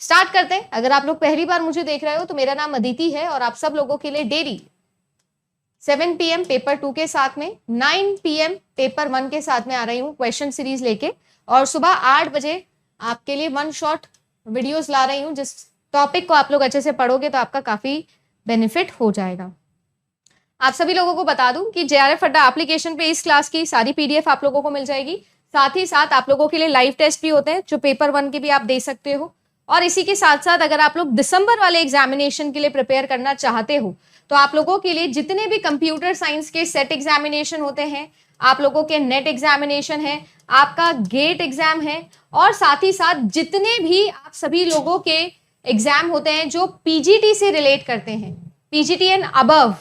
Start करते हैं। अगर आप लोग पहली बार मुझे देख रहे हो तो मेरा नाम अदिति है और आप सब लोगों के लिए डेली 7 PM पेपर 2 के साथ में, 9 PM पेपर 1 के साथ में आ रही हूँ क्वेश्चन सीरीज लेके, और सुबह 8 बजे आपके लिए वन शॉट वीडियोस ला रही हूँ जिस टॉपिक को आप लोग अच्छे से पढ़ोगे तो आपका काफी बेनिफिट हो जाएगा। आप सभी लोगों को बता दूं कि JRF अड्डा एप्लीकेशन पे इस क्लास की सारी PDF आप लोगों को मिल जाएगी। साथ ही साथ आप लोगों के लिए लाइव टेस्ट भी होते हैं जो पेपर 1 के भी आप दे सकते हो। और इसी के साथ साथ अगर आप लोग दिसंबर वाले एग्जामिनेशन के लिए प्रिपेयर करना चाहते हो तो आप लोगों के लिए जितने भी कंप्यूटर साइंस के सेट एग्जामिनेशन होते हैं, आप लोगों के नेट एग्जामिनेशन है, आपका गेट एग्जाम है, और साथ ही साथ जितने भी आप सभी लोगों के एग्जाम होते हैं जो PGT से रिलेट करते हैं, PGT एंड अबव,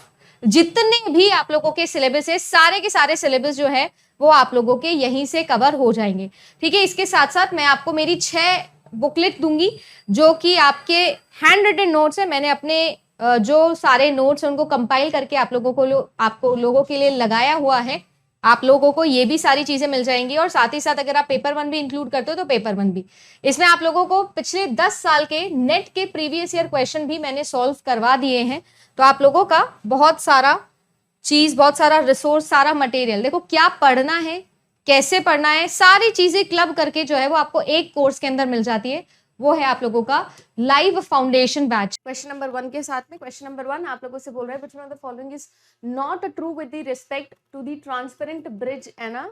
जितने भी आप लोगों के सिलेबस है, सारे के सारे सिलेबस जो है वो आप लोगों के यहीं से कवर हो जाएंगे। ठीक है, इसके साथ साथ मैं आपको मेरी 6 बुकलेट दूंगी जो कि आपके हैंड रिटन नोट्स है। मैंने अपने जो सारे नोट्स उनको कंपाइल करके आप लोगों के लिए लगाया हुआ है। आप लोगों को ये भी सारी चीजें मिल जाएंगी, और साथ ही साथ अगर आप पेपर 1 भी इंक्लूड करते हो तो पेपर 1 भी। इसमें आप लोगों को पिछले 10 साल के नेट के प्रीवियस ईयर क्वेश्चन भी मैंने सॉल्व करवा दिए हैं। तो आप लोगों का बहुत सारा चीज, बहुत सारा रिसोर्स, सारा मटेरियल, देखो क्या पढ़ना है, कैसे पढ़ना है, सारी चीजें क्लब करके जो है वो आपको एक कोर्स के अंदर मिल जाती है। वो है आप लोगों का live foundation batch. Question number 1 के साथ में क्वेश्चन नंबर 1 आप लोगों से बोल रहे हैं which one of the following is not true with the respect to the transparent bridge and a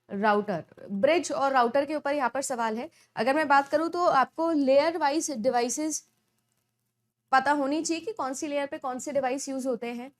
router. Bridge और राउटर के ऊपर यहाँ पर सवाल है। अगर मैं बात करूं तो आपको लेयर वाइज डिवाइसेस पता होनी चाहिए कि कौन सी लेयर पे कौन से डिवाइस यूज होते हैं,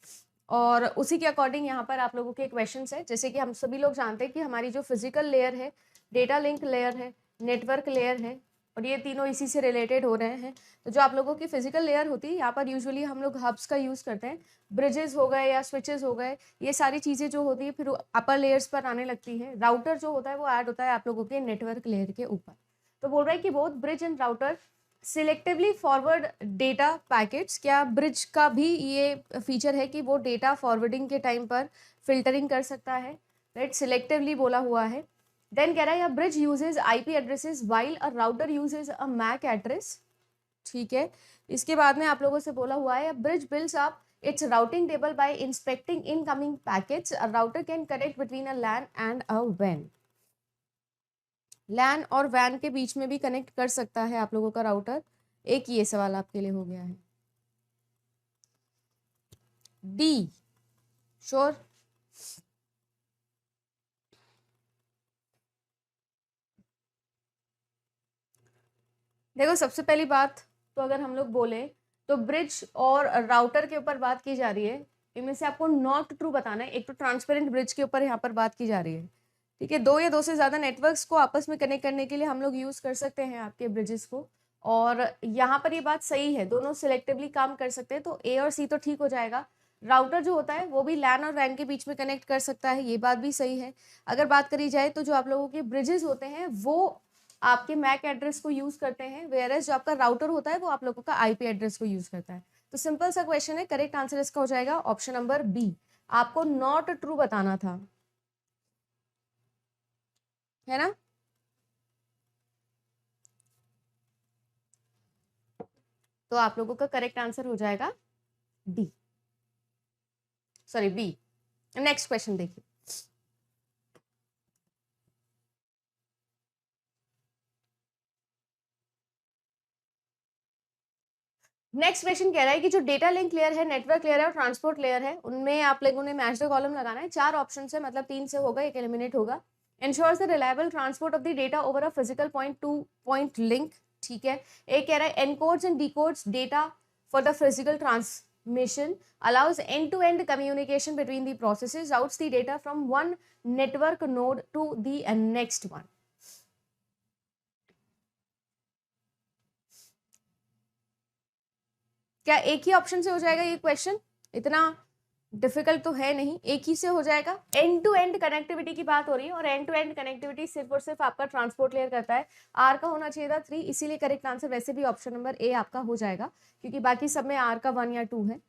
और उसी के अकॉर्डिंग यहाँ पर आप लोगों के क्वेश्चंस है। जैसे कि हम सभी लोग जानते हैं कि हमारी जो फिजिकल लेयर है, डेटा लिंक लेयर है, नेटवर्क लेयर है, और ये तीनों इसी से रिलेटेड हो रहे हैं। तो जो आप लोगों की फिजिकल लेयर होती है, यहाँ पर यूजुअली हम लोग हब्स का यूज़ करते हैं। ब्रिजेस हो गए या स्विचेस हो गए, ये सारी चीज़ें जो होती है फिर अपर लेयर्स पर आने लगती है। राउटर जो होता है वो ऐड होता है आप लोगों के नेटवर्क लेयर के ऊपर। तो बोल रहा है कि both bridge and router selectively forward data packets. क्या ब्रिज का भी ये फीचर है कि वो डेटा फॉरवर्डिंग के टाइम पर फिल्टरिंग कर सकता है, राइट, सिलेक्टिवली बोला हुआ है। देन कह रहा है bridge uses IP addresses while a router uses a MAC address. ठीक है, इसके बाद में आप लोगों से बोला हुआ है bridge builds up it's routing table by inspecting incoming packets. A router can connect between a LAN and a WAN। LAN और WAN के बीच में भी कनेक्ट कर सकता है आप लोगों का राउटर। एक ये सवाल आपके लिए हो गया है। D sure? देखो सबसे पहली बात तो अगर हम लोग बोले तो ब्रिज और राउटर के ऊपर बात की जा रही है, इनमें से आपको नॉट ट्रू बताना है। एक तो ट्रांसपेरेंट ब्रिज के ऊपर यहाँ पर बात की जा रही है, ठीक है। 2 या 2 से ज़्यादा नेटवर्क्स को आपस में कनेक्ट करने के लिए हम लोग यूज़ कर सकते हैं आपके ब्रिजेस को, और यहाँ पर ये बात सही है, दोनों सिलेक्टिवली काम कर सकते हैं। तो A और C तो ठीक हो जाएगा। राउटर जो होता है वो भी LAN और WAN के बीच में कनेक्ट कर सकता है, ये बात भी सही है। अगर बात करी जाए तो जो आप लोगों के ब्रिजेस होते हैं वो आपके मैक एड्रेस को यूज करते हैं, वेयरएज जो आपका राउटर होता है वो आप लोगों का IP एड्रेस को यूज करता है। तो सिंपल सा क्वेश्चन है, करेक्ट आंसर इसका हो जाएगा ऑप्शन नंबर B। आपको नॉट ट्रू बताना था, है ना। तो आप लोगों का करेक्ट आंसर हो जाएगा D, sorry B। Next question देखिए। नेक्स्ट क्वेश्चन कह रहा है कि जो डेटा लिंक लेयर है, नेटवर्क लेयर है और ट्रांसपोर्ट लेयर है, उनमें आप लोगों ने मैच द कॉलम लगाना है। 4 ऑप्शन है, मतलब 3 से होगा, एक एलिमिनेट होगा। Ensures the reliable transport of the data over a physical point to point link. ठीक है, एक कह रहा है encodes and decodes data for the physical transmission, allows end-to-end communication between the processes, routes the data from one network node to the next one. क्या एक ही option से हो जाएगा ये क्वेश्चन? इतना डिफिकल्ट तो है नहीं, एक ही से हो जाएगा। एंड टू एंड कनेक्टिविटी की बात हो रही है, और एंड टू एंड कनेक्टिविटी सिर्फ और सिर्फ आपका ट्रांसपोर्ट लेयर करता है। आर का होना चाहिए था 3, इसीलिए करेक्ट आंसर वैसे भी ऑप्शन नंबर A आपका हो जाएगा, क्योंकि बाकी सब में आर का 1 या 2 है।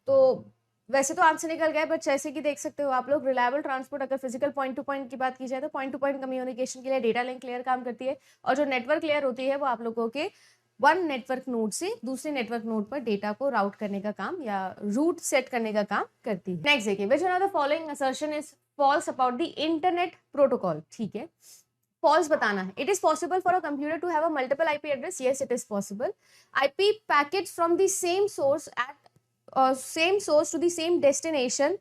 तो वैसे तो आंसर निकल गया, बट जैसे कि देख सकते हो आप लोग, रिलायबल ट्रांसपोर्ट, अगर फिजिकल पॉइंट टू पॉइंट की बात की जाए तो पॉइंट टू पॉइंट कम्युनिकेशन के लिए डेटा लिंक लेयर काम करती है, और जो नेटवर्क लेयर होती है वो आप लोगों के वन नेटवर्क नोड से दूसरे नेटवर्क नोड पर डेटा को राउट करने का काम या रूट सेट करने का काम करती है। नेक्स्ट देखिए, which one of the following assertion is false about the internet protocol. ठीक है, फॉल्स बताना है। It is possible for a computer to have a multiple IP address. Yes, it is possible. IP packets from the same source to the same destination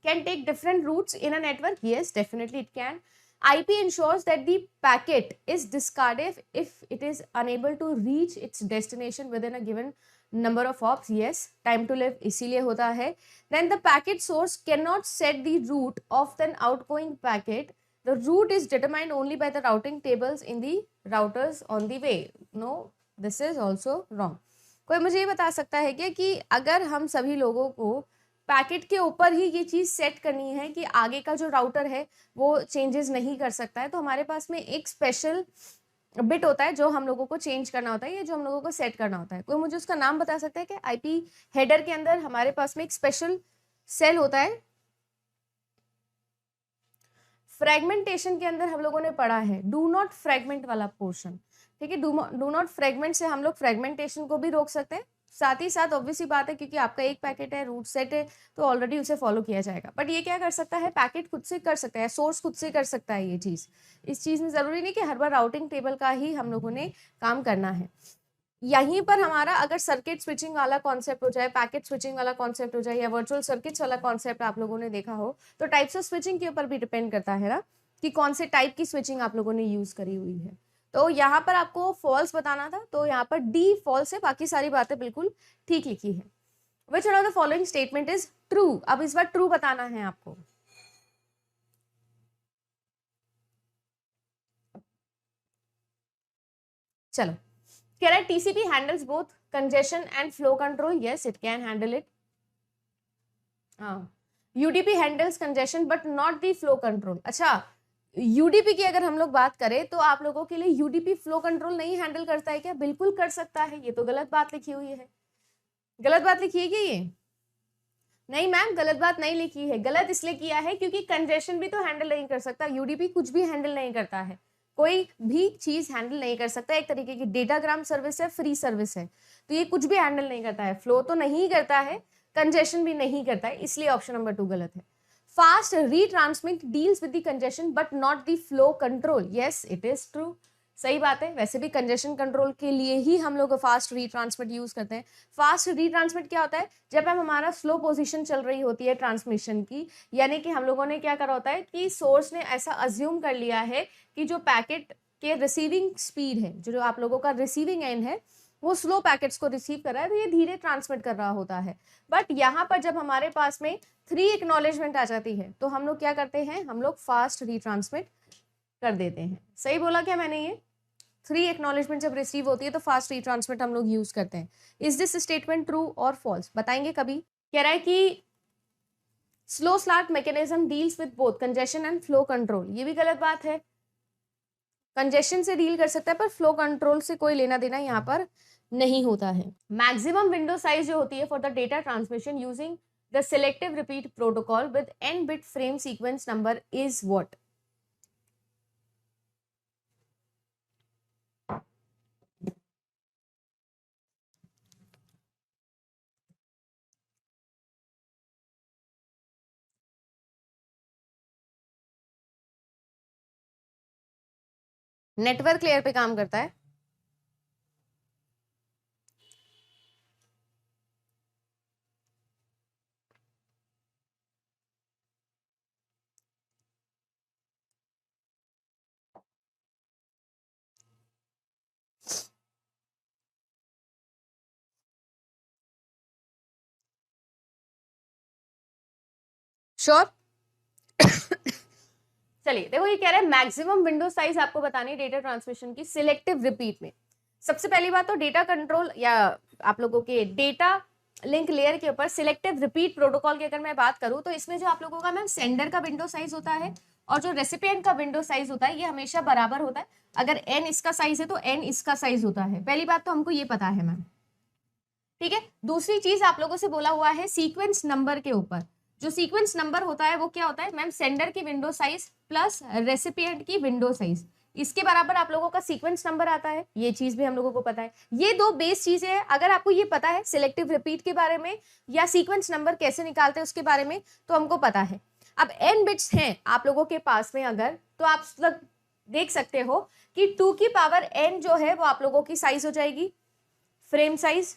can take different routes in a network. Yes, definitely it can. IP ensures that the packet is discarded if it is unable to reach its destination within a given number of hops. Yes, time to live इसीलिए होता है. Then the packet source cannot set the route of an outgoing packet. The route is determined only by the routing tables in the routers on the way. No, this is also wrong. कोई मुझे ये बता सकता है क्या कि अगर हम सभी लोगों को पैकेट के ऊपर ही ये चीज़ सेट करनी है कि आगे का जो राउटर है वो चेंजेस नहीं कर सकता है, तो हमारे पास में एक स्पेशल बिट होता है जो हम लोगों को चेंज करना होता है या जो हम लोगों को सेट करना होता है। कोई मुझे उसका नाम बता सकता है कि आईपी हेडर के अंदर हमारे पास में एक स्पेशल सेल होता है। फ्रेगमेंटेशन के अंदर हम लोगों ने पढ़ा है डू नॉट फ्रेगमेंट वाला पोर्शन। ठीक है, डू नॉट फ्रेगमेंट से हम लोग फ्रेगमेंटेशन को भी रोक सकते हैं। साथ ही साथ ऑब्वियसली बात है क्योंकि आपका एक पैकेट है, रूट सेट है, तो ऑलरेडी उसे फॉलो किया जाएगा। बट ये क्या कर सकता है, पैकेट खुद से कर सकता है, सोर्स खुद से कर सकता है ये चीज़। इस चीज़ में ज़रूरी नहीं कि हर बार राउटिंग टेबल का ही हम लोगों ने काम करना है। यहीं पर हमारा अगर सर्किट स्विचिंग वाला कॉन्सेप्ट हो जाए, पैकेट स्विचिंग वाला कॉन्सेप्ट हो जाए या वर्चुअल सर्किट्स वाला कॉन्सेप्ट आप लोगों ने देखा हो, तो टाइप्स ऑफ स्विचिंग के ऊपर भी डिपेंड करता है ना कि कौन से टाइप की स्विचिंग आप लोगों ने यूज़ करी हुई है। तो यहाँ पर आपको फॉल्स बताना था, तो यहाँ पर डी फॉल्स है, बाकी सारी बातें बिल्कुल ठीक लिखी है। Which one of the following statement is true. अब इस बार ट्रू बताना है आपको। चलो, कह रहा है TCP handles both congestion and flow control. Yes, it can handle it. UDP handles congestion but not the flow control. अच्छा, यूडीपी की अगर हम लोग बात करें तो आप लोगों के लिए यूडीपी फ्लो कंट्रोल नहीं हैंडल करता है क्या? बिल्कुल कर सकता है। ये तो गलत बात लिखी हुई है। गलत बात लिखी है क्या ये? नहीं मैम, गलत बात नहीं लिखी है। गलत इसलिए किया है क्योंकि कंजेशन भी तो हैंडल नहीं कर सकता। यूडीपी कुछ भी हैंडल नहीं करता है, कोई भी चीज हैंडल नहीं कर सकता। एक तरीके की डेटाग्राम सर्विस है, फ्री सर्विस है, तो ये कुछ भी हैंडल नहीं करता है। फ्लो तो नहीं करता है, कंजेशन भी नहीं करता है, इसलिए ऑप्शन नंबर 2 गलत है। Fast retransmit deals with the congestion but not the flow control. Yes, it is true. सही बात है। वैसे भी कंजेशन कंट्रोल के लिए ही हम लोग फास्ट रीट्रांसमिट यूज करते हैं। फास्ट रीट्रांसमिट क्या होता है? जब हम हमारा स्लो पोजीशन चल रही होती है ट्रांसमिशन की, यानी कि हम लोगों ने क्या करा होता है कि सोर्स ने ऐसा अज्यूम कर लिया है कि जो पैकेट के रिसीविंग स्पीड है, जो आप लोगों का रिसीविंग एंड है, वो स्लो पैकेट्स को रिसीव कर रहा है, तो ये धीरे ट्रांसमिट कर रहा होता है। बट यहाँ पर जब हमारे पास में 3 एक्नॉलेजमेंट आ जाती है तो हम लोग क्या करते हैं, हम लोग फास्ट रीट्रांसमिट कर देते हैं। सही बोला क्या मैंने? ये 3 एक्नॉलेजमेंट जब रिसीव होती है तो फास्ट रीट्रांसमिट हम लोग यूज करते हैं। इज दिस स्टेटमेंट ट्रू और फॉल्स? बताएंगे कभी। कह रहा है कि slow start mechanism deals with both congestion and flow control. ये भी गलत बात है। कंजेशन से डील कर सकता है पर फ्लो कंट्रोल से कोई लेना देना यहाँ पर नहीं होता है। मैक्सिमम विंडो साइज जो होती है for the data transmission using the selective repeat protocol with n bit frame sequence number is what? Network layer पे काम करता है। श्योर? चलिए देखो, ये कह रहा है मैक्सिमम विंडो साइज आपको बतानी है डेटा ट्रांसमिशन की सिलेक्टिव रिपीट में। सबसे पहली बात तो डेटा कंट्रोल या आप लोगों के डेटा लिंक लेयर के ऊपर सिलेक्टिव रिपीट प्रोटोकॉल की अगर मैं बात करूं तो इसमें जो आप लोगों का मैम सेंडर का विंडो साइज होता है और जो रेसिपिएंट का विंडो साइज होता है ये हमेशा बराबर होता है। अगर n इसका साइज है तो n इसका साइज होता है। पहली बात तो हमको ये पता है मैम, ठीक है। दूसरी चीज आप लोगों से बोला हुआ है सीक्वेंस नंबर के ऊपर। जो सीक्वेंस नंबर होता है वो क्या होता है मैम? सेंडर की विंडो साइज प्लस रेसिपिएंट की विंडो साइज, इसके बराबर आप लोगों का सीक्वेंस नंबर आता है, ये चीज भी हम लोगों को पता है। ये दो बेस चीजें हैं, अगर आपको ये पता है सिलेक्टिव रिपीट के बारे में या सीक्वेंस नंबर कैसे निकालते हैं उसके बारे में, तो हमको पता है। अब n बिट्स हैं आप लोगों के पास में अगर, तो आप देख सकते हो कि 2 की पावर n जो है वो आप लोगों की साइज हो जाएगी, फ्रेम साइज,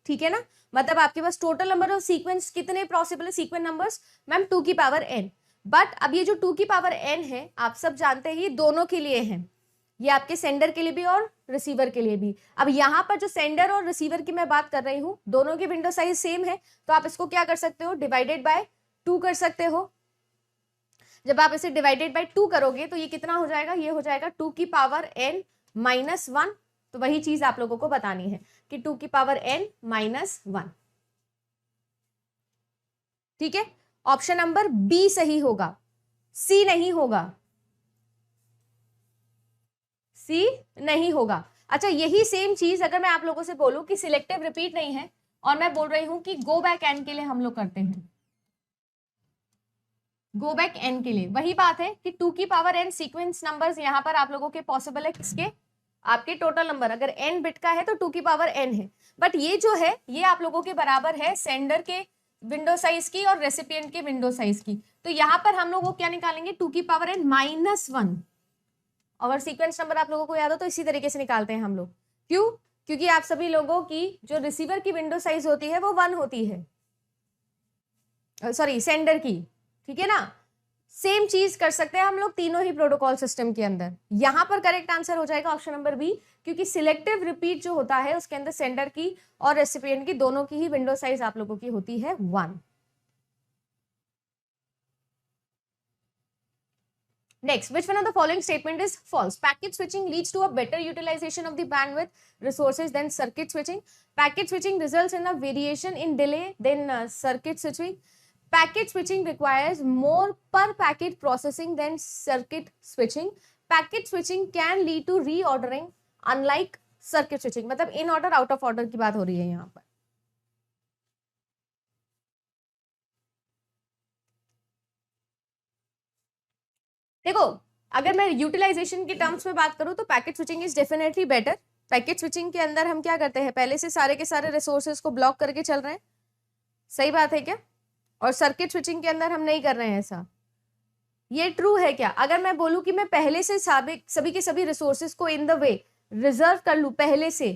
ठीक है ना। मतलब आपके पास टोटल नंबर ऑफ सीक्वेंस कितने पॉसिबल है, सीक्वेंस नंबर्स मैम 2 की पावर n। बट अब ये जो 2 की पावर n है आप सब जानते हैं ये दोनों के लिए है, ये आपके सेंडर के लिए भी और रिसीवर के लिए भी। अब यहाँ पर जो सेंडर और रिसीवर की मैं बात कर रही हूँ, दोनों की विंडो साइज सेम है, तो आप इसको क्या कर सकते हो, डिवाइडेड बाय 2 कर सकते हो। जब आप इसे डिवाइडेड बाय 2 करोगे तो ये कितना हो जाएगा, ये हो जाएगा 2 की पावर n माइनस 1। तो वही चीज आप लोगों को बतानी है कि 2 की पावर n माइनस 1, ठीक है। ऑप्शन नंबर बी सही होगा, सी नहीं होगा, सी नहीं होगा। अच्छा, यही सेम चीज अगर मैं आप लोगों से बोलूं कि सिलेक्टिव रिपीट नहीं है और मैं बोल रही हूं कि गो बैक एन के लिए हम लोग करते हैं, गो बैक एन के लिए वही बात है कि 2 की पावर n सीक्वेंस नंबर्स यहां पर आप लोगों के पॉसिबल है, किसके, आपके टोटल नंबर अगर n बिट का है तो 2 की पावर n है। बट ये जो है ये आप लोगों के बराबर है सेंडर के विंडो साइज की और रेसिपिएंट के विंडो साइज की। तो यहाँ पर हम लोग वो क्या निकालेंगे, 2 की पावर n माइनस 1। और सीक्वेंस नंबर आप लोगों को याद हो तो इसी तरीके से निकालते हैं हम लोग। क्यों, क्योंकि आप सभी लोगों की जो रिसीवर की विंडो साइज होती है वो 1 होती है, सॉरी सेंडर की, ठीक है ना। सेम चीज कर सकते हैं हम लोग तीनों ही प्रोटोकॉल सिस्टम के अंदर। यहां पर करेक्ट आंसर हो जाएगा ऑप्शन नंबर बी, क्योंकि सिलेक्टिव रिपीट जो होता है उसके अंदर सेंडर की और रेसिपिएंट की दोनों की ही विंडो साइज आप लोगों की होती है 1। Next, which one of the following statement is false? Packet switching leads to a better utilization of the bandwidth resources than circuit switching. Packet switching results in a variation in delay than circuit switching. Packet switching requires more per packet processing than circuit switching. Packet switching can lead to reordering unlike circuit switching. मतलब in order out of order की बात हो रही है यहाँ पर। देखो, अगर मैं यूटिलाइजेशन के टर्म्स में बात करूं तो packet switching is definitely better. Packet switching के अंदर हम क्या करते हैं, पहले से सारे के सारे रिसोर्सेज को ब्लॉक करके चल रहे हैं, सही बात है क्या। और सर्किट स्विचिंग के अंदर हम नहीं कर रहे हैं ऐसा, ये ट्रू है क्या। अगर मैं बोलूं कि मैं पहले से सभी के सभी रिसोर्सेज को इन द वे रिजर्व कर लूं पहले से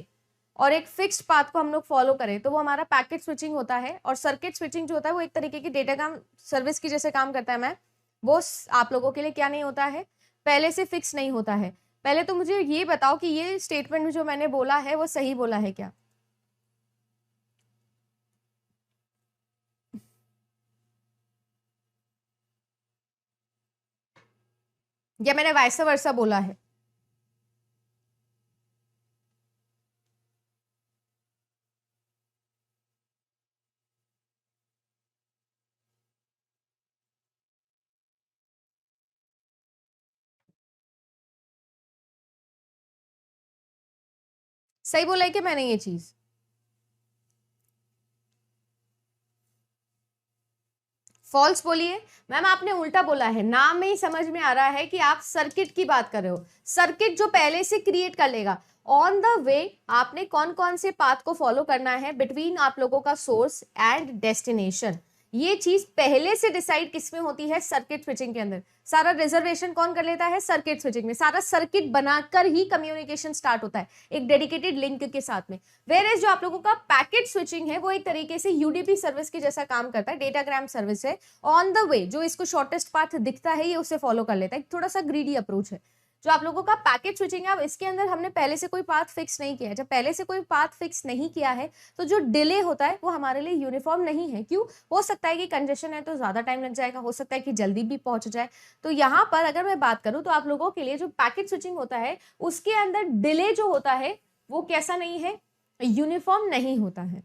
और एक फिक्स्ड पाथ को हम लोग फॉलो करें, तो वो हमारा पैकेट स्विचिंग होता है। और सर्किट स्विचिंग जो होता है वो एक तरीके की डेटा काम सर्विस की जैसे काम करता है, मैं वो आप लोगों के लिए क्या नहीं होता है, पहले से फिक्स नहीं होता है। पहले तो मुझे ये बताओ कि ये स्टेटमेंट जो मैंने बोला है वो सही बोला है क्या। या मैंने वैसा वर्सा बोला है। सही बोला है कि मैंने ये चीज, फॉल्स बोलिए मैम, आपने उल्टा बोला है। नाम में ही समझ में आ रहा है कि आप सर्किट की बात कर रहे हो, सर्किट जो पहले से क्रिएट कर लेगा। ऑन द वे आपने कौन कौन से पाथ को फॉलो करना है बिटवीन आप लोगों का सोर्स एंड डेस्टिनेशन, ये चीज पहले से डिसाइड किसमें होती है, सर्किट स्विचिंग के अंदर। सारा रिजर्वेशन कौन कर लेता है, सर्किट स्विचिंग में। सारा सर्किट बनाकर ही कम्युनिकेशन स्टार्ट होता है एक डेडिकेटेड लिंक के साथ में। वेयरएज जो आप लोगों का पैकेट स्विचिंग है वो एक तरीके से यूडीपी सर्विस के जैसा काम करता है, डेटाग्राम सर्विस है। ऑन द वे जो इसको शॉर्टेस्ट पाथ दिखता है ये उसे फॉलो कर लेता है, थोड़ा सा ग्रीडी अप्रोच है। जो आप लोगों का पैकेट स्विचिंग है, अब इसके अंदर हमने पहले से कोई पाथ फिक्स नहीं किया है। जब पहले से कोई पाथ फिक्स नहीं किया है तो जो डिले होता है वो हमारे लिए यूनिफॉर्म नहीं है। क्यों, हो सकता है कि कंजेशन है तो ज्यादा टाइम लग जाएगा, हो सकता है कि जल्दी भी पहुंच जाए। तो यहाँ पर अगर मैं बात करूं तो आप लोगों के लिए जो पैकेट स्विचिंग होता है उसके अंदर डिले जो होता है वो कैसा नहीं है, यूनिफॉर्म नहीं होता है।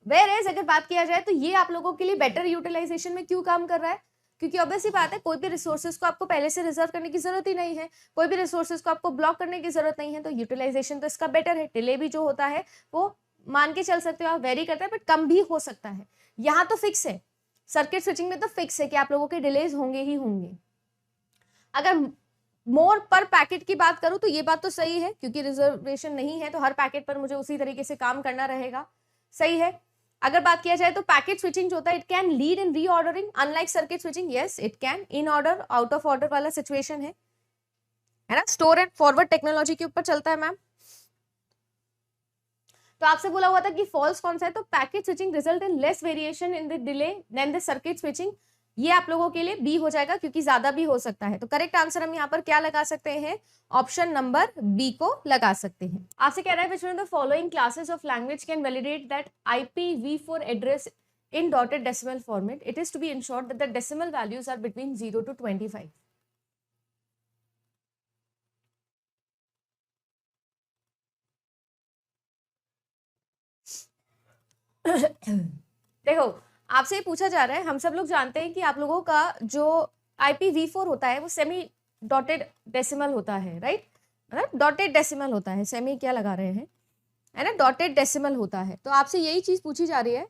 वेयरएज अगर बात किया जाए तो ये आप लोगों के लिए बेटर यूटिलाइजेशन में क्यों काम कर रहा है, क्योंकि ऑब्वियस ही बात है कोई भी रिसोर्सेज को आपको पहले से रिजर्व करने की जरूरत ही नहीं है, कोई भी रिसोर्सेज को आपको ब्लॉक करने की जरूरत नहीं है, तो यूटिलाइजेशन तो इसका बेटर है। डिले भी जो होता है वो मान के चल सकते हो आप, वेरी करता है बट कम भी हो सकता है। यहाँ तो फिक्स है, सर्किट स्विचिंग में तो फिक्स है कि आप लोगों के डिलेज होंगे ही होंगे। अगर मोर पर पैकेट की बात करूं तो ये बात तो सही है, क्योंकि रिजर्वेशन नहीं है तो हर पैकेट पर मुझे उसी तरीके से काम करना रहेगा, सही है। अगर बात किया जाए तो पैकेट स्विचिंग जो होता है, it can lead in reordering unlike circuit switching, yes it can. In order out of order वाला सिचुएशन है ना। स्टोर एंड फॉरवर्ड टेक्नोलॉजी के ऊपर चलता है मैम। तो आपसे बोला हुआ था कि फॉल्स कौन सा है, तो packet switching result in less variation in the delay than the circuit switching, ये आप लोगों के लिए बी हो जाएगा, क्योंकि ज्यादा भी हो सकता है। तो करेक्ट आंसर हम यहाँ पर क्या लगा सकते हैं, ऑप्शन नंबर बी को लगा सकते हैं। आपसे कह रहा है which one of the following classes of language can validate that IPv4 address in dotted decimal format. It is to be ensured that the decimal values are between 0 to 25. देखो, आपसे पूछा जा रहा है, हम सब लोग जानते हैं कि आप लोगों का जो IPv4 होता है वो सेमी डॉटेड डेसिमल होता है, राइट, मतलब डॉटेड डेसिमल होता है, सेमी क्या लगा रहे हैं, है ना, डॉटेड डेसिमल होता है। तो आपसे यही चीज पूछी जा रही है,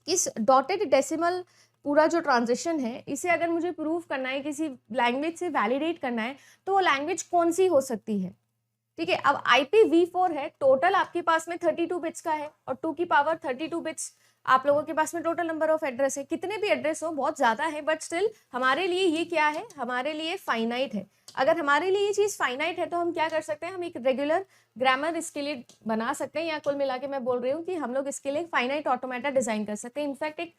इस डॉटेड डेसिमल पूरा जो ट्रांजिशन है, इसे अगर मुझे प्रूव करना है, किसी लैंग्वेज से वैलिडेट करना है, तो वो लैंग्वेज कौन सी हो सकती है, ठीक है। अब IPv4 है, टोटल आपके पास में 32 बिट्स का है, और 2 की पावर 32 बिट्स आप लोगों के पास में टोटल नंबर ऑफ एड्रेस है। कितने भी एड्रेस हो, बहुत ज्यादा है, बट स्टिल हमारे लिए ये क्या है, हमारे लिए फाइनाइट है। अगर हमारे लिए ये चीज फाइनाइट है तो हम क्या कर सकते हैं, हम एक रेगुलर ग्रामर इसके लिए बना सकते हैं, या कुल मिला के मैं बोल रही हूँ कि हम लोग इसके लिए फाइनाइट ऑटोमेटा डिजाइन कर सकते हैं। इनफैक्ट एक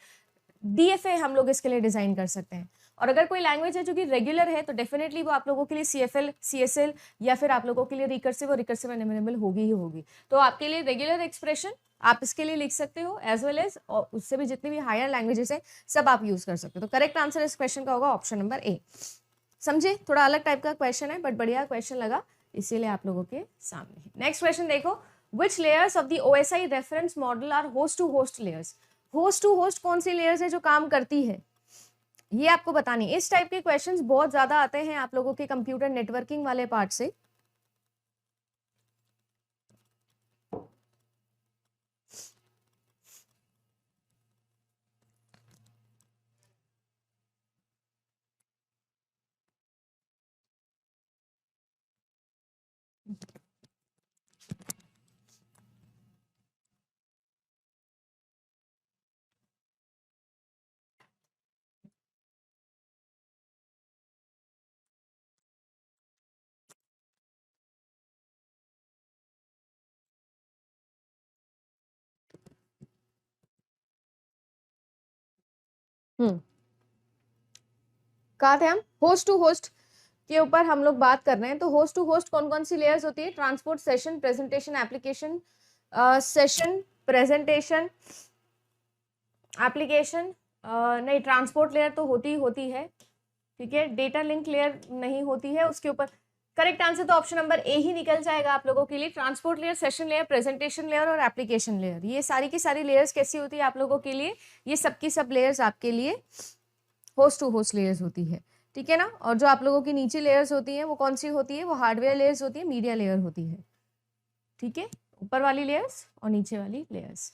DFA हम लोग इसके लिए डिजाइन कर सकते हैं। और अगर कोई लैंग्वेज है जो कि रेगुलर है, तो डेफिनेटली वो आप लोगों के लिए CFL, CSL या फिर आप लोगों के लिए रिकर्सिव और रिकर्सिव एनिमेबल होगी ही होगी। तो आपके लिए रेगुलर एक्सप्रेशन आप इसके लिए लिख सकते हो, एज वेल एज और उससे भी जितनी भी हायर लैंग्वेजेस है सब आप यूज कर सकते हो। तो करेक्ट आंसर इस क्वेश्चन का होगा ऑप्शन नंबर ए। समझे, थोड़ा अलग टाइप का क्वेश्चन है, बट बढ़िया क्वेश्चन लगा, इसीलिए आप लोगों के सामने। नेक्स्ट क्वेश्चन देखो, which layers of the OSI reference model are host to host layers? Host to host कौन सी लेयर्स है जो काम करती है, ये आपको बतानी। इस टाइप के क्वेश्चंस बहुत ज्यादा आते हैं आप लोगों के कंप्यूटर नेटवर्किंग वाले पार्ट से। कहा थे हम, होस्ट टू होस्ट के ऊपर हम लोग बात कर रहे हैं। तो होस्ट टू होस्ट कौन कौन सी लेयर्स होती है, transport, session, presentation, application, session, presentation, application, नहीं ट्रांसपोर्ट लेयर तो होती है, ठीक है, डेटा लिंक लेयर नहीं होती है उसके ऊपर। करेक्ट आंसर तो ऑप्शन नंबर ए ही निकल जाएगा आप लोगों के लिए। Transport layer, session layer, presentation layer और एप्लीकेशन लेयर, ये सारी की सारी लेयर्स कैसी होती है आप लोगों के लिए, ये सब की सब लेयर्स आपके लिए होस्ट टू होस्ट लेयर्स होती है, ठीक है ना। और जो आप लोगों की नीचे लेयर्स होती हैं वो कौन सी होती है, वो हार्डवेयर लेयर्स होती है, मीडिया लेयर होती है, ठीक है, ऊपर वाली लेयर्स और नीचे वाली लेयर्स।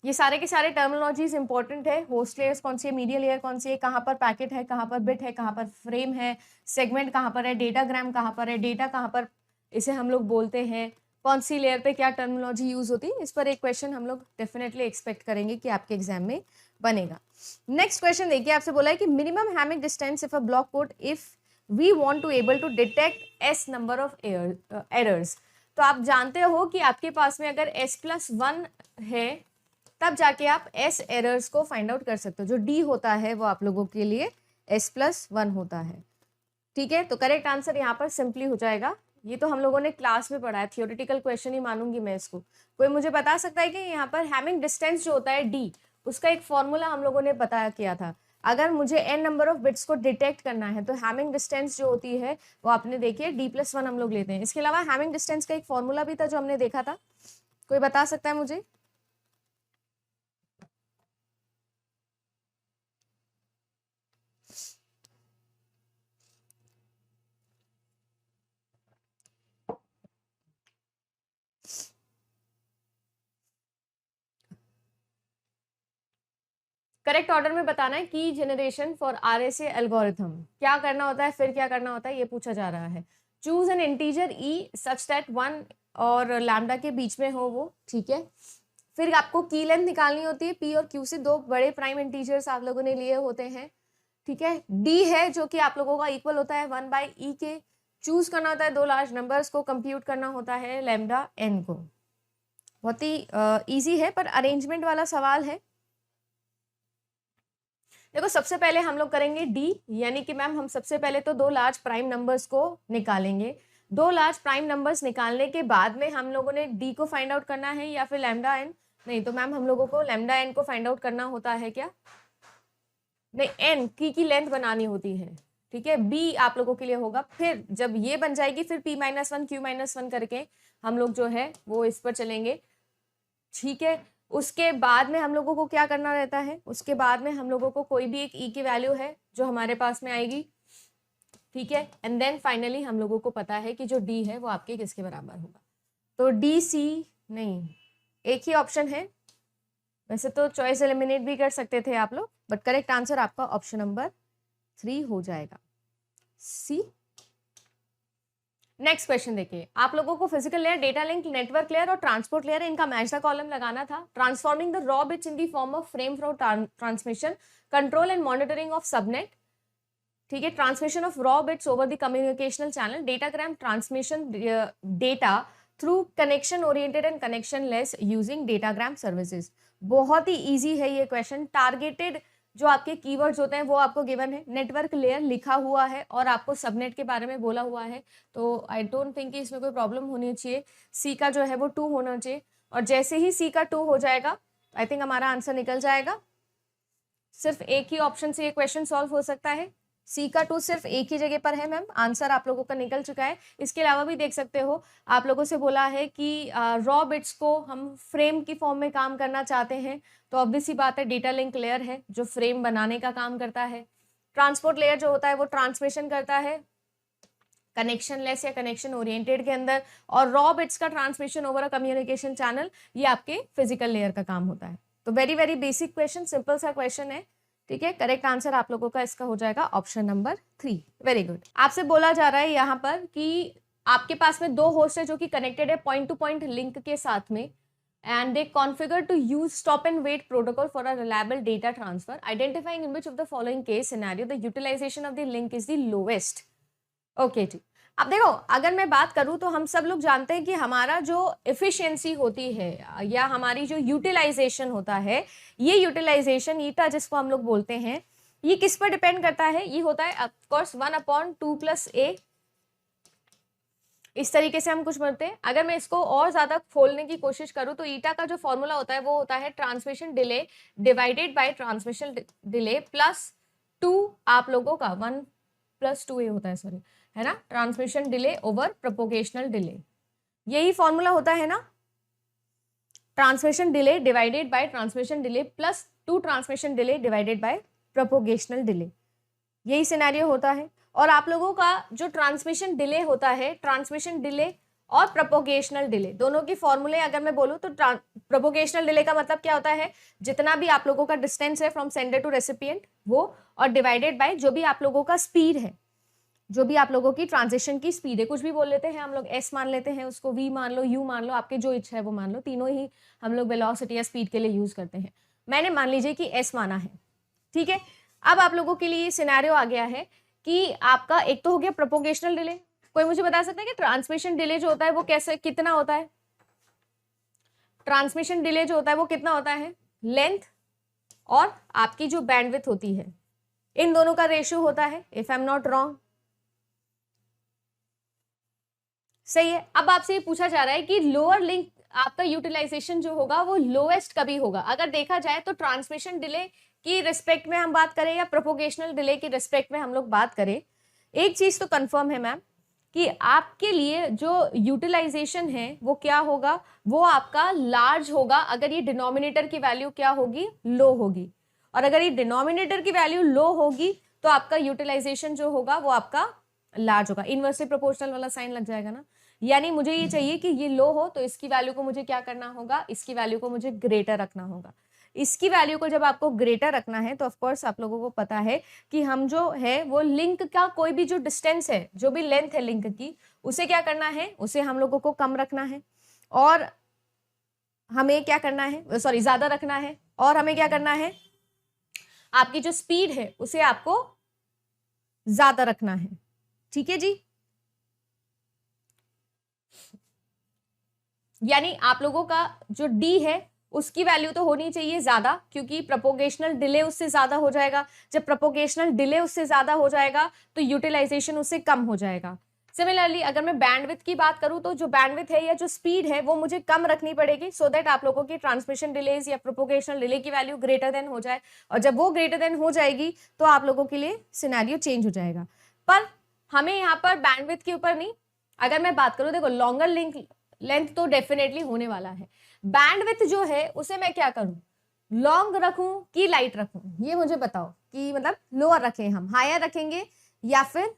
ये सारे के सारे टर्मिनोलॉजीज इंपॉर्टेंट है। होस्ट लेयर्स कौन सी है, मीडिया लेयर कौन सी है, कहाँ पर पैकेट है, कहाँ पर बिट है, कहाँ पर फ्रेम है, सेगमेंट कहाँ पर है, डेटाग्राम कहाँ पर है, डेटा कहाँ पर इसे हम लोग बोलते हैं, कौन सी लेयर पे क्या टर्मिनोलॉजी यूज होती है, इस पर एक क्वेश्चन हम लोग डेफिनेटली एक्सपेक्ट करेंगे कि आपके एग्जाम में बनेगा। नेक्स्ट क्वेश्चन देखिए, आपसे बोला है कि minimum Hamming distance if a block code if we want to able to detect s number of errors. तो आप जानते हो कि आपके पास में अगर S+1 है तब जाके आप S एरर्स को फाइंड आउट कर सकते हो। जो D होता है वो आप लोगों के लिए S+1 होता है, ठीक है। तो करेक्ट आंसर यहाँ पर सिंपली हो जाएगा, ये तो हम लोगों ने क्लास में पढ़ा है, थियोरेटिकल क्वेश्चन ही मानूंगी मैं इसको। कोई मुझे बता सकता है कि यहाँ पर हैमिंग डिस्टेंस जो होता है D, उसका एक फॉर्मूला हम लोगों ने बताया किया था। अगर मुझे n नंबर ऑफ बिट्स को डिटेक्ट करना है तो हैमिंग डिस्टेंस जो होती है वो आपने देखिए D+1 हम लोग लेते हैं। इसके अलावा हैमिंग डिस्टेंस का एक फॉर्मूला भी था जो हमने देखा था, कोई बता सकता है मुझे? करेक्ट ऑर्डर में बताना है की जनरेशन फॉर RSA एल्गोरिथम, क्या करना होता है, फिर क्या करना होता है, ये पूछा जा रहा है। Choose an integer E such that 1 और लैम्डा के बीच में हो वो, ठीक है। फिर आपको की लेंथ निकालनी होती है, पी और क्यू से दो बड़े प्राइम इंटीजर्स आप लोगों ने लिए होते हैं, ठीक है। डी है जो कि आप लोगों का इक्वल होता है 1/e के। चूज करना होता है दो लार्ज नंबर्स को, कंप्यूट करना होता है लैम्डा एन को। बहुत ही इजी है पर अरेंजमेंट वाला सवाल है। देखो सबसे पहले हम लोग करेंगे डी, यानी कि मैम हम सबसे पहले तो दो लार्ज प्राइम नंबर्स को निकालेंगे। दो लार्ज प्राइम नंबर्स निकालने के बाद में हम लोगों ने डी को फाइंड आउट करना है या फिर लैम्डा एन, नहीं तो मैम हम लोगों को लैम्डा एन को फाइंड आउट करना होता है क्या, नहीं एन की लेंथ बनानी होती है, ठीक है। बी आप लोगों के लिए होगा, फिर जब ये बन जाएगी फिर p-1 q-1 करके हम लोग जो है वो इस पर चलेंगे, ठीक है। उसके बाद में हम लोगों को क्या करना रहता है, उसके बाद में हम लोगों को कोई भी एक ई की वैल्यू है जो हमारे पास में आएगी, ठीक है। एंड देन फाइनली हम लोगों को पता है कि जो डी है वो आपके किसके बराबर होगा। तो डी सी नहीं, एक ही ऑप्शन है, वैसे तो चॉइस एलिमिनेट भी कर सकते थे आप लोग, बट करेक्ट आंसर आपका ऑप्शन नंबर 3 हो जाएगा, सी। नेक्स्ट क्वेश्चन देखिए, आप लोगों को physical layer, data link, network layer और ट्रांसपोर्ट लेयर इनका मैच द कॉलम लगाना था। Transforming the raw bits in the form of frame for transmission, control and monitoring of subnet, ठीक है। Transmission of raw bits over the communicational channel, datagram transmission data through connection oriented and connection less using datagram services. बहुत ही easy है ये question. Targeted जो आपके keywords होते हैं वो आपको गिवन है, नेटवर्क लेयर लिखा हुआ है और आपको सबनेट के बारे में बोला हुआ है, तो आई डोंट थिंक कि इसमें कोई प्रॉब्लम होनी चाहिए। सी का जो है वो 2 होना चाहिए, और जैसे ही सी का 2 हो जाएगा आई थिंक हमारा आंसर निकल जाएगा। सिर्फ एक ही ऑप्शन से ये क्वेश्चन सॉल्व हो सकता है, सी का 2 सिर्फ एक ही जगह पर है मैम, आंसर आप लोगों का निकल चुका है। इसके अलावा भी देख सकते हो, आप लोगों से बोला है कि रॉ बिट्स को हम फ्रेम की फॉर्म में काम करना चाहते हैं, तो ऑब्वियस सी बात है डेटा लिंक लेयर है जो फ्रेम बनाने का काम करता है। ट्रांसपोर्ट लेयर जो होता है वो ट्रांसमिशन करता है कनेक्शन लेस या कनेक्शन ओरिएंटेड के अंदर, और रॉ बिट्स का transmission over a communication channel, ये आपके फिजिकल लेयर का काम होता है। तो very very basic question, simple सा क्वेश्चन है, ठीक है। करेक्ट आंसर आप लोगों का इसका हो जाएगा ऑप्शन नंबर 3। Very good. आपसे बोला जा रहा है यहाँ पर कि आपके पास में दो होस्ट है जो कि कनेक्टेड है पॉइंट टू पॉइंट लिंक के साथ में, and they configure to use stop and wait protocol for a reliable data transfer, identifying in which of the following case scenario the utilization of the link is the lowest। okay, ठीक। अब देखो अगर मैं बात करूं तो हम सब लोग जानते हैं कि हमारा जो एफिशिएंसी होती है या हमारी जो यूटिलाइजेशन होता है, ये यूटिलाइजेशन ईटा जिसको हम लोग बोलते हैं, ये किस पर डिपेंड करता है, ये होता है ऑफकोर्स 1/2 + a। इस तरीके से हम कुछ बोलते हैं। अगर मैं इसको और ज्यादा खोलने की कोशिश करूं तो ईटा का जो फॉर्मूला होता है वो होता है transmission delay divided by transmission delay +2 आप लोगों का 1 + 2a होता है, सॉरी, है ना, transmission delay over propagational delay, यही फॉर्मूला होता है ना, transmission delay divided by transmission delay +2 transmission delay divided by propagational delay, यही सिनेरियो होता है। और आप लोगों का जो ट्रांसमिशन डिले होता है, ट्रांसमिशन डिले और प्रोपोगेशनल डिले दोनों की फॉर्मूले अगर मैं बोलूं तो प्रोपोगेशनल डिले का मतलब क्या होता है, जितना भी आप लोगों का डिस्टेंस है फ्रॉम सेंडर टू रेसिपिएंट वो, और डिवाइडेड बाय जो भी आप लोगों का स्पीड है, जो भी आप लोगों की ट्रांजिशन की स्पीड है, कुछ भी बोल लेते हैं हम लोग, एस मान लेते हैं उसको, वी मान लो, यू मान लो, आपके जो इच्छा है वो मान लो, तीनों ही हम लोग वेलोसिटी या स्पीड के लिए यूज करते हैं। मैंने मान लीजिए कि एस माना है, ठीक है। अब आप लोगों के लिए सिनेरियो आ गया है कि आपका एक तो हो गया प्रोपोगेशनल डिले, कोई मुझे बता सकता है कि ट्रांसमिशन डिले जो होता है वो कैसे कितना होता है, ट्रांसमिशन डिले जो होता है वो कितना होता है, लेंथ और आपकी जो बैंडविड्थ होती है, इन दोनों का रेशियो होता है, if I am not wrong, सही है। अब आपसे ये पूछा जा रहा है कि लोअर लिंक आपका यूटिलाइजेशन जो होगा वो लोएस्ट कभी होगा। अगर देखा जाए तो ट्रांसमिशन डिले की रिस्पेक्ट में हम बात करें या प्रोपोगेशनल डिले की रिस्पेक्ट में हम लोग बात करें, एक चीज तो कंफर्म है मैम कि आपके लिए जो यूटिलाइजेशन है वो क्या होगा, वो आपका लार्ज होगा अगर ये डिनोमिनेटर की वैल्यू क्या होगी, लो होगी, और अगर ये डिनोमिनेटर की वैल्यू लो होगी तो आपका यूटिलाइजेशन जो होगा वो आपका लार्ज होगा। इनवर्सली प्रोपोर्शनल वाला साइन लग जाएगा ना, यानी मुझे ये चाहिए कि ये लो हो तो इसकी वैल्यू को मुझे क्या करना होगा, इसकी वैल्यू को मुझे ग्रेटर रखना होगा। इसकी वैल्यू को जब आपको ग्रेटर रखना है तो ऑफकोर्स आप लोगों को पता है कि हम जो है वो लिंक का कोई भी जो डिस्टेंस है, जो भी लेंथ है लिंक की, उसे क्या करना है, उसे हम लोगों को कम रखना है और हमें क्या करना है, सॉरी ज्यादा रखना है, और हमें क्या करना है, आपकी जो स्पीड है उसे आपको ज्यादा रखना है। ठीक है जी, यानी आप लोगों का जो डी है उसकी वैल्यू तो होनी चाहिए ज्यादा, क्योंकि प्रोपोगेशनल डिले उससे ज्यादा हो जाएगा। जब प्रोपोगेशनल डिले उससे ज्यादा हो जाएगा तो यूटिलाइजेशन उससे कम हो जाएगा। सिमिलरली अगर मैं बैंडविड्थ की बात करूं तो जो बैंडविड्थ है या जो स्पीड है वो मुझे कम रखनी पड़ेगी, सो दैट आप लोगों की ट्रांसमिशन डिलेज या प्रोपोगेशनल डिले की वैल्यू ग्रेटर देन हो जाए। और जब वो ग्रेटर देन हो जाएगी तो आप लोगों के लिए सिनेरियो चेंज हो जाएगा। पर हमें यहाँ पर बैंडविड्थ के ऊपर नहीं, अगर मैं बात करूं, देखो लॉन्गर लिंक लेंथ तो डेफिनेटली होने वाला है, बैंडविड्थ जो है उसे मैं क्या करूं, लॉन्ग रखूं कि लाइट रखूं, ये मुझे बताओ कि मतलब लोअर रखें, हम हायर रखेंगे या फिर,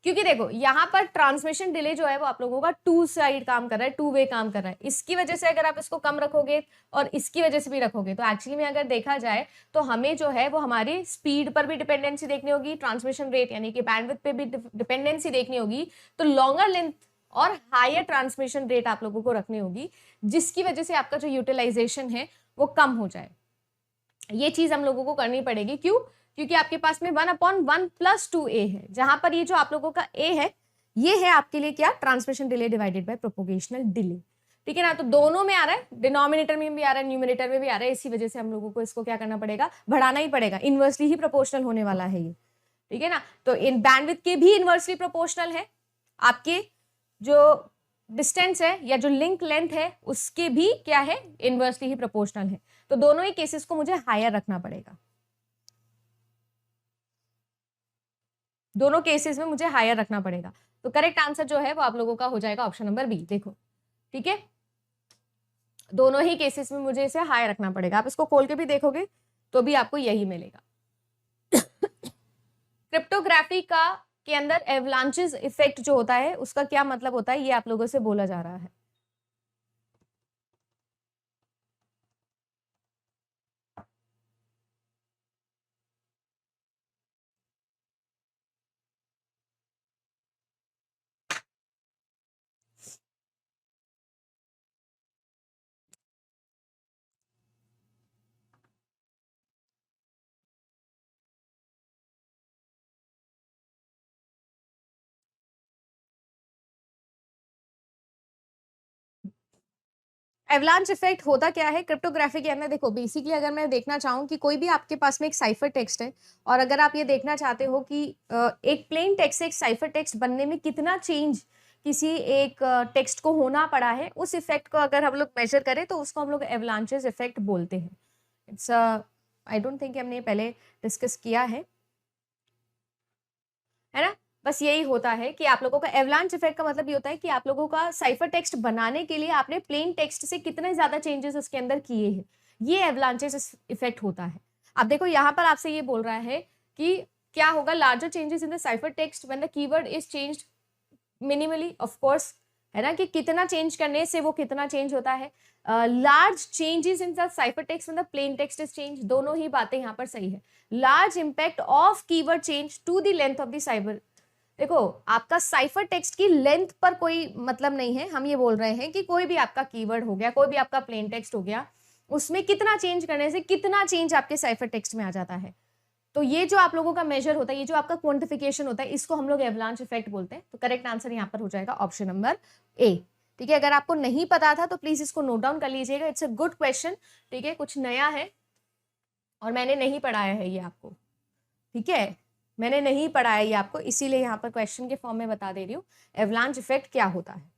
क्योंकि देखो यहाँ पर ट्रांसमिशन डिले जो है वो आप लोगों का टू साइड काम कर रहा है, टू वे काम कर रहा है। इसकी वजह से अगर आप इसको कम रखोगे और इसकी वजह से भी रखोगे तो एक्चुअली में अगर देखा जाए तो हमें जो है वो हमारी स्पीड पर भी डिपेंडेंसी देखनी होगी, ट्रांसमिशन रेट यानी कि बैंडविड्थ पे भी डिपेंडेंसी देखनी होगी। तो लॉन्गर लेंथ और हायर ट्रांसमिशन रेट आप लोगों को रखनी होगी, जिसकी वजह से आपका जो यूटिलाइजेशन है वो कम हो जाए। ये चीज हम लोगों को करनी पड़ेगी। क्यों? क्योंकि आपके पास में 1/1 + 2a है, जहां पर ये जो आप लोगों का a है ये है आपके लिए क्या, transmission delay divided by propagational delay. ठीक है ना, तो दोनों में आ रहा है, डिनोमिनेटर में भी आ रहा है, न्यूमरेटर में भी आ रहा है, इसी वजह से हम लोगों को इसको क्या करना पड़ेगा, बढ़ाना ही पड़ेगा। इनवर्सली ही प्रोपोर्शनल होने वाला है ये। ठीक है ना, तो इन बैंडविड्थ के भी इनवर्सली प्रोपोर्शनल है, आपके जो डिस्टेंस है या जो लिंक लेंथ है उसके भी क्या है, इनवर्सली ही प्रोपोर्शनल है। तो दोनों ही केसेस को मुझे हायर रखना पड़ेगा, दोनों केसेस में मुझे हायर रखना पड़ेगा। तो करेक्ट आंसर जो है वो आप लोगों का हो जाएगा ऑप्शन नंबर बी। देखो ठीक है, दोनों ही केसेस में मुझे इसे हायर रखना पड़ेगा। आप इसको खोल के भी देखोगे तो भी आपको यही मिलेगा। क्रिप्टोग्राफी का के अंदर एवलांचेस इफेक्ट जो होता है उसका क्या मतलब होता है, ये आप लोगों से बोला जा रहा है। एवलांच इफेक्ट होता क्या है क्रिप्टोग्राफी के अंदर, देखो बेसिकली अगर मैं देखना चाहूँ कि कोई भी आपके पास में एक साइफर टेक्स्ट है और अगर आप ये देखना चाहते हो कि एक प्लेन टेक्स्ट से एक साइफर टेक्स्ट बनने में कितना चेंज किसी एक टेक्स्ट को होना पड़ा है, उस इफेक्ट को अगर हम लोग मेजर करें तो उसको हम लोग एवलांचेस इफेक्ट बोलते हैं। इट्स आई डोंट थिंक हमने पहले डिस्कस किया है ना। बस यही होता है कि आप लोगों का एवलांच इफेक्ट का मतलब ये होता है कि आप लोगों का साइफर टेक्स्ट बनाने के लिए आपने प्लेन टेक्स्ट से कितने ज्यादा चेंजेस उसके अंदर किए हैं, ये एवलांचेस इफेक्ट होता है। अब देखो यहाँ पर आपसे ये बोल रहा है कि क्या होगा, larger changes in the cipher text when the keyword is changed minimally, of course है ना, कि कितना चेंज करने से वो कितना चेंज होता है। Large changes in the cipher text when the plain text is change, दोनों ही बातें यहाँ पर सही है। Large impact of keyword change to the length of the cyber, देखो आपका साइफर टेक्स्ट की लेंथ पर कोई मतलब नहीं है, हम ये बोल रहे हैं कि कोई भी आपका कीवर्ड हो गया, कोई भी आपका प्लेन टेक्स्ट हो गया, उसमें कितना चेंज करने से कितना चेंज आपके साइफर टेक्स्ट में आ जाता है। तो ये जो आप लोगों का मेजर होता है, ये जो आपका क्वांटिफिकेशन होता है, इसको हम लोग एवलांच इफेक्ट बोलते हैं। तो करेक्ट आंसर यहाँ पर हो जाएगा ऑप्शन नंबर ए। ठीक है, अगर आपको नहीं पता था तो प्लीज इसको नोट डाउन कर लीजिएगा, इट्स अ गुड क्वेश्चन। ठीक है, कुछ नया है और मैंने नहीं पढ़ाया है ये आपको, ठीक है, मैंने नहीं पढ़ाया ये आपको, इसीलिए यहाँ पर क्वेश्चन के फॉर्म में बता दे रही हूँ एवलांच इफेक्ट क्या होता है।